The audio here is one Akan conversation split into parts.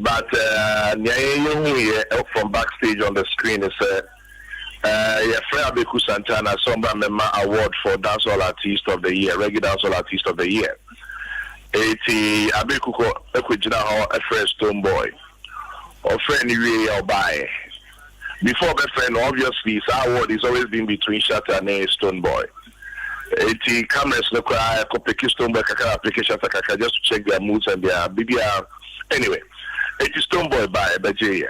But from backstage on the screen is Abeku Santana Sombra Mema Award for Dancehall Artist of the Year, Reggae Dancehall Artist of the Year. Eti Abeku ko ekwejina ho a first Stone Boy. Or friend you or buy. Before the friend, obviously, his award is always been between Shatta and Stone Boy. Eti cameras no cry, copy Stone Boy kaka application kaka just to check their moods and their BBR. Anyway, eti Stone Boy by Beje.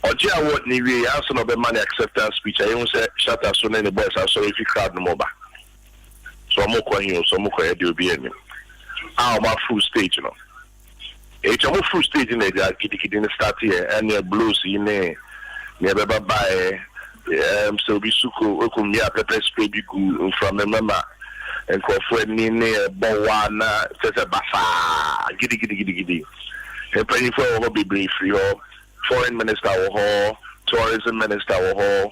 Oji award ni we answer no be money acceptance speech. I even say Shatta so many boys are so if you crowd no more. So mo kwa hiyo, so mo kwa edu obi eni. My full stage, you know. It's a full stage in the Kitty start here, and the blues in there. Never buy so be suku, Okumia, Pepper Baby from the mama, and Crawford Nene, Bawana, Tessa Bafa, giddy. And praying for all be brief, your foreign minister or tourism minister or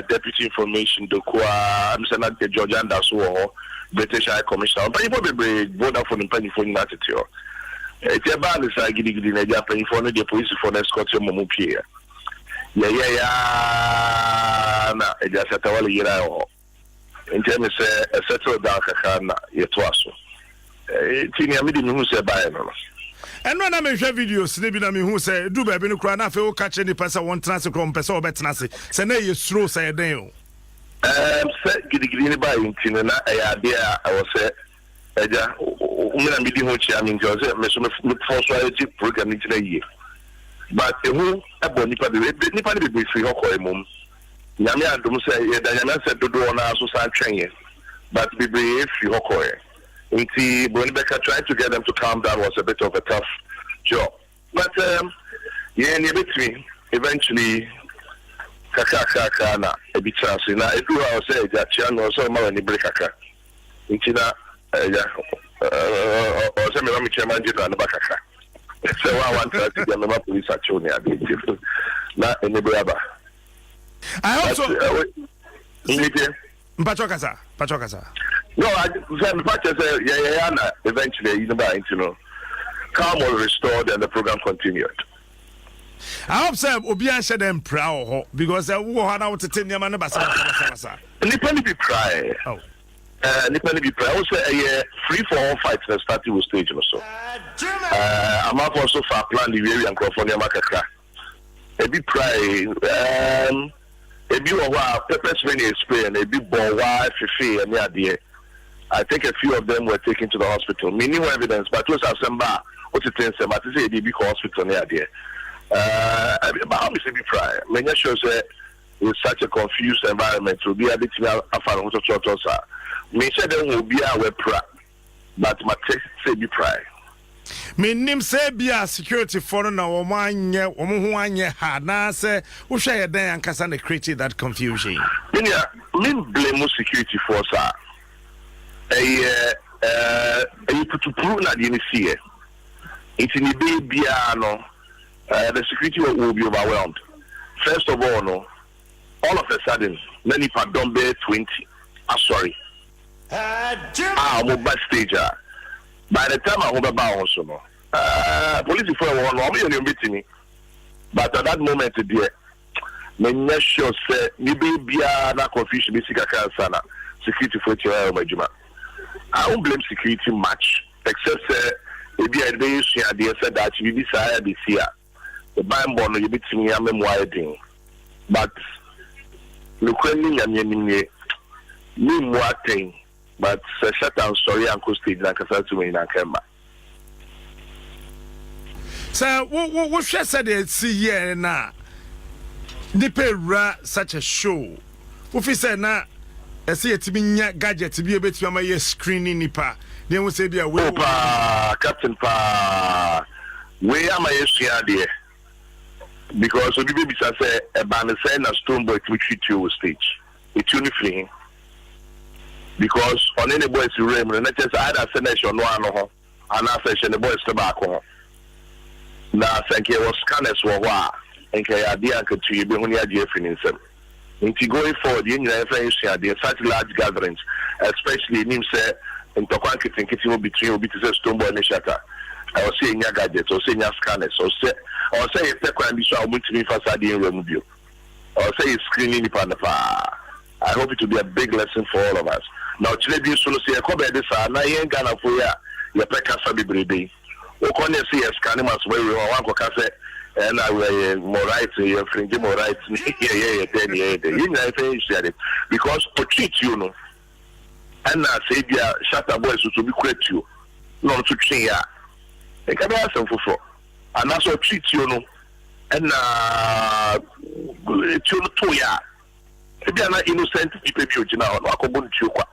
deputy information, Dokua, I'm saying that George Anderson or British High Commissioner. But you probably Vodafone and penny for attitude. It's a bad is like getting in a Japanese for the police for the Scottish Momupi. Yeah. I just had all year. In terms of a settled down Kakana, yet was. Tini Amidi who said by and when I make videos, Nibina who say, do baby no cry, I catch any person one transfer from Peso Betnasi. Send you through say a day. Set Giddy by Tina, idea I was said, Eja, Umina meeting which I mean, Joseph, Messi, program in a year. But who a bonipa, the be free or mum. Yamia don't say, Diana said to do on our social training, but be brave, you hokoy. Inti Bonibeka tried to get them to calm down was a bit of a tough job. But yeah, between eventually Kaka na a bit chance. Now I do I say that Chan or so more any break kaka. Intina or some of chairman did on the Bakaka. So I want to see the police action here. Not any brother. I also Pachokasa. No, I said eventually, you know, calm was restored and the program continued. I observe Obian said them proud because I want out to 10 years. Nipani be cry. Oh, Nipani be cry. I would say free for all fights that started with stage or so. I'm also for plan the area and California Macacra. A big cry. A big peppers many experience, a big ball, wife, and the idea. I think a few of them were taken to the hospital. Meaning evidence, but was assembled. What it is, but it's a big hospital near there. But how is it be prior? Many shows that with such a confused environment to be a bit of a total. Me said there will be a web pra, but my text say be prior. Me name say be a security for no one year, hard now say, who share a day and Cassandra created that confusion. Me blame security force. You put to prove that you see it. It's in the baby, the security will be overwhelmed. First of all, no, all of a sudden, many don't bear 20. Sorry. I'm a bad stager. By the time I'm about also, police for one, I'm meeting. But at that moment, dear, me sure say, maybe be a confusion, security for your I won't blame security much, except maybe I said that you decide this year. The Bible you beat me, I'm winding. But look, me more thing, but shut down sorry, Uncle Steve, like I to me in Akemba. So, what she said, see here now. Nipe such a show. What he said now. I see it to be gadget to be able to make a screening nipa. Then we say, dear, Captain Pa, where am I here? Because when people say a banner saying a Stone Boy to treat you stage, it's uniform. Because on any boys to room, and not just either selection or no, and I say the boys tobacco. Now, thank you, was scanners for what, and Kaya could you be only a dear friend. Into going forward, you know, there such large gatherings, especially in him say in Tokwanki thinking between Stone Boy and Shatta. I was saying your gadgets or saying your scanners or say if the crime is so much me facade in review or say screening the I hope it will be a big lesson for all of us. Now today solo say a cover this na yen Ghana for ya peka sabi brebe. O kon say scanning mas we wan ko ka say and I will more rights your friend more rights yeah then you know I because to treat you know and I say dia shatter boys to be create you no to train ya. E ka be asem fofo and also treat you know and to ya if you are not innocent people you now no akobo ntu kwa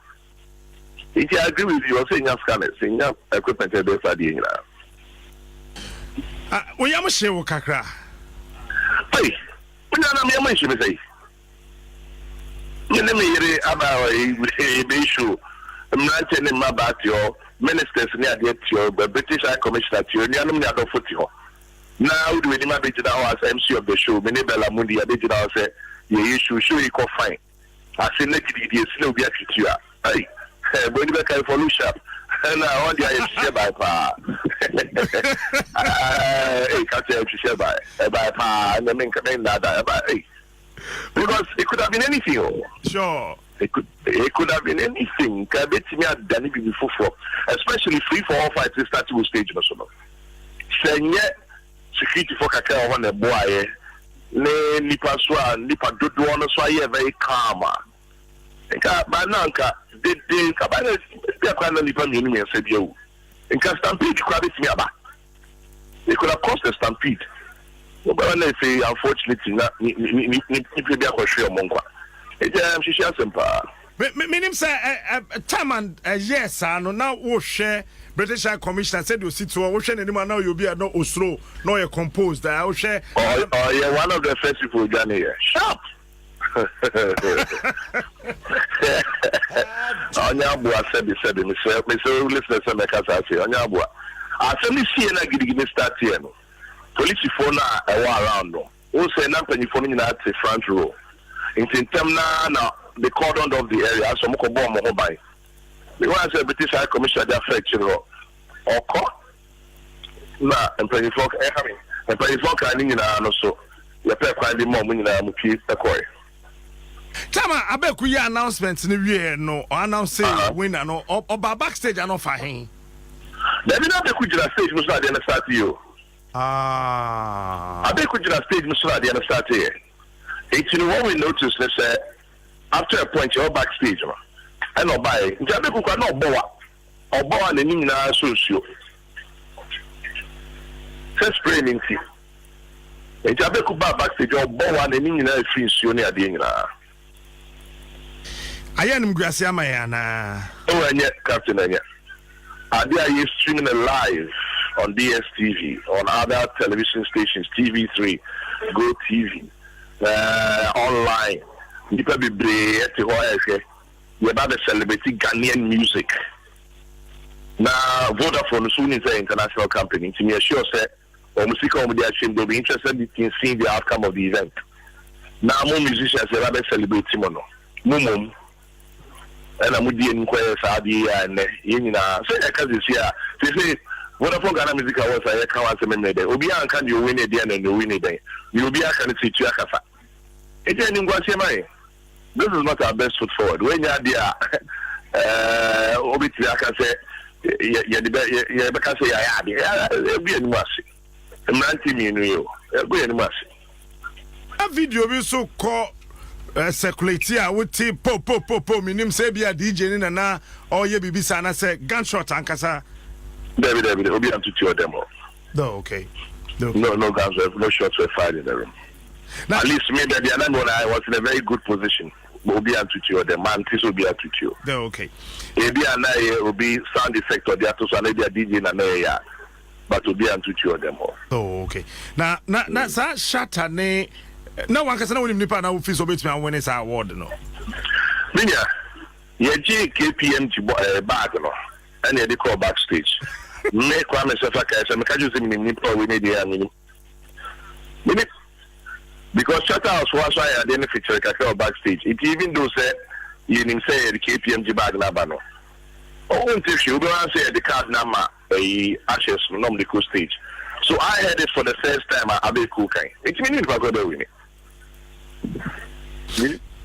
if I agree with you saying scanners saying equipment e be fadi nyina we am shewo kakra hey we na me am shewo say me yere aba e be show mrante ne mabatio ministers ni ade tio British High Commissioner tio ni anum ni adofo tio na we do any mabeti that was MC of the show me ne Bella Mundi abeti that say ye issue show you fine I say let it be slow be treat you hey when you can follow sharp and I want you share by pa hey can't you share by pa and then can that hey because it could have been anything sure it could have been anything can bet me at Danny before especially free for all fights starting stage or so saying security for kakao on the boy ne nipa dodo no so aye very calm nka bananka de nka bana de kwa na nipa mienu me se bia wo nka stampede kwa betimi aba it could have caused a stampede no but na say unfortunately na ni bia kwa hwe omonkwa am shishia sempa minim say time and yes no now wo hwe British High Commissioner said you sit to wo hwe nanim now you be no osro no you composed that wo hwe oh yeah one of the first people journey here sharp Onya bua said me say listeners say make us say onya bua asemi sie na gidigidi start here no police phone na e wa around no o say na panifo no nyina at front row in tem na the cordon of the area so mo ko bomb mo by the one say British High Commissioner dey affect you oko na panifo panifo kan nyina no so ye pe kwa bi mo nyina mo pi ekoi Tama abeku ye announcement ni wie no announce winner no oba backstage ano fa hen. There be na abeku jira stage no so ade na start you. Abeku jira stage no so ade na start here. It's in what we notice let's say after a point you're backstage ma. And obai, nja abeku kwa no obawa na ni nyina so suo. First training team. Nja abeku backstage obawa na ni nyina free suo ne ade nyina. Ayan mguasi ama ya na. Oh, and yet, Captain, and yet. Are you streaming it live on DSTV, on other television stations, TV3, Go TV, online? You probably be at the you're about to celebrate Ghanaian music. Now, Vodafone soon is an international company. To me, sure, say, or music will be interested in seeing the outcome of the event. Now, more musicians are about to celebrate Timono. Mumum. And I'm with the inquiry Saudi and Yina. Say, I can't see her. They say, Vodafone Ghana Music Awards, I can't say, Obia can you win it and you win it. You'll be a can see to Akafa. It's an Inguasiamai. This is not our best foot forward. When you're there, Obiti, I can say, you're because say, I be in Mercy. A man team in you. Go in Mercy. A video will so called. Circulate here with po minim say be a DJ ni na or ye bibisa na say gunshot ankasa David obi am to your demo. No okay. No guns no shots were fired in the room. Now, at least me that the other one I was in a very good position. Obi am to your demo man this will be a to you. No okay. Ebi ana will be sound effect or the to so na be a DJ na ya. But obi am to your demo. Oh okay. Na sa shatter ne na one kasa na woni nipa na office obetimi an win this award no. Minya, ye KPMG bag no. And ye dey call backstage. Me kwa me sefa ka se me ka ju se me nipa we need dey amini. Because Shatter House was why I didn't feature kakra backstage. It even though say you nim say the KPMG bag na ba no. Oh, until you go and say the card number a Ashes from the stage. So I heard it for the first time at Abe Kukai. It's meaning if I go there with it.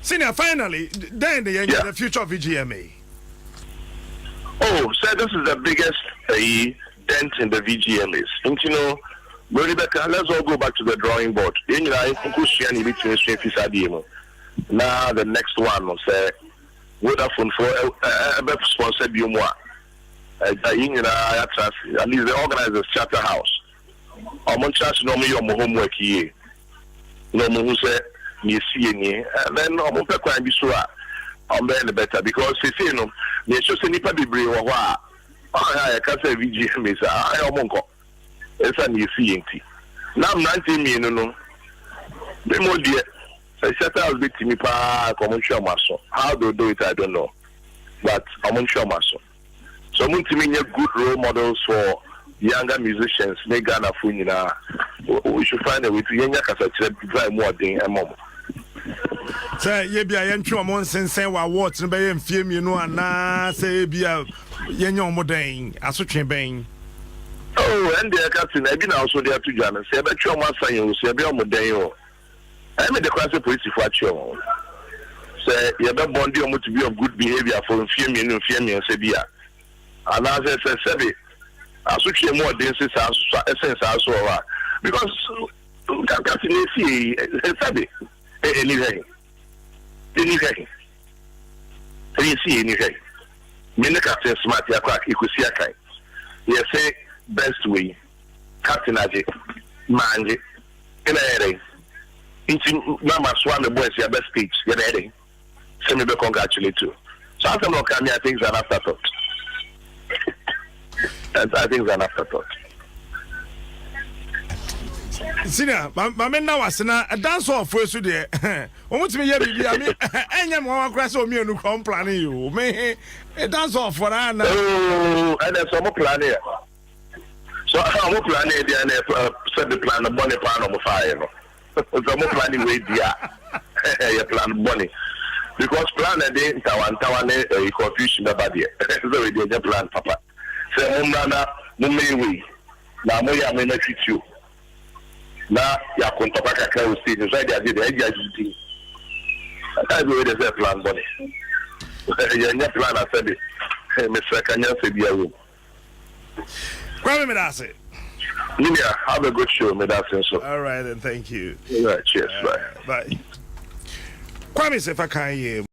Senior, finally, then the future of VGMA. Oh, so this is the biggest dent in the VGMAs. And you know, Rebecca, let's all go back to the drawing board. Now the next one will say, Vodafone for a sponsored you more. At least the organizers Charter House. I'm on charge normally your homework here. No more say me seeing and then I'm on quite be sure I'm better because you know, you just any paper be brave or what. I can't say VGM is I am on call. It's a new seeing. Now 19 million, no. The more dear. I said I was bit me pa commercial muscle. How do it? I don't know. But I'm on sure muscle. So I'm going to good role models for younger musicians. We should find a way to younger drive more than a moment. Say, ye be a young one since say what watch and be in film, you know, and say be a young modern, as such a bang. Oh, and the captain, I've been also there to Jan and say, but your master, you say, be on modern. I made the class of police for you. Say, you're not born to be of good behavior for film and Sabia. And as I said, I switch more dances as also because Captain see anything. Anything. You see anything. Many captain smart, you could see a kind. You say, best way, Captain Aji, Manji, in a heading. Into Mama Swan, the boys, your best speech, you're heading. Send me to congratulate you. So after no coming, I think it's an afterthought. I think it's an afterthought. Senior, my men now was a dance off first there. Almost me, I mean, and you want to cross on me and come planning you. May a dance off for Anna. Oh, and there's some more plan here. So I'm planning and set the plan of Bonnie Pan of fire. Some more planning with you plan money. Because plan a day, Tawan, a confusion about it. So we did plan, Papa. Say, Mumana, Mummy, now I may not treat you. Now, you are going to back a car state. So I did the I do it as a plan, Bonnie. Your plan, I said it. Mr. Kanya said, you. Grab me, that's it. Lilia, have a good show, so. All right, and thank you. All right, cheers. Bye. Bye. Kwame, if I can hear.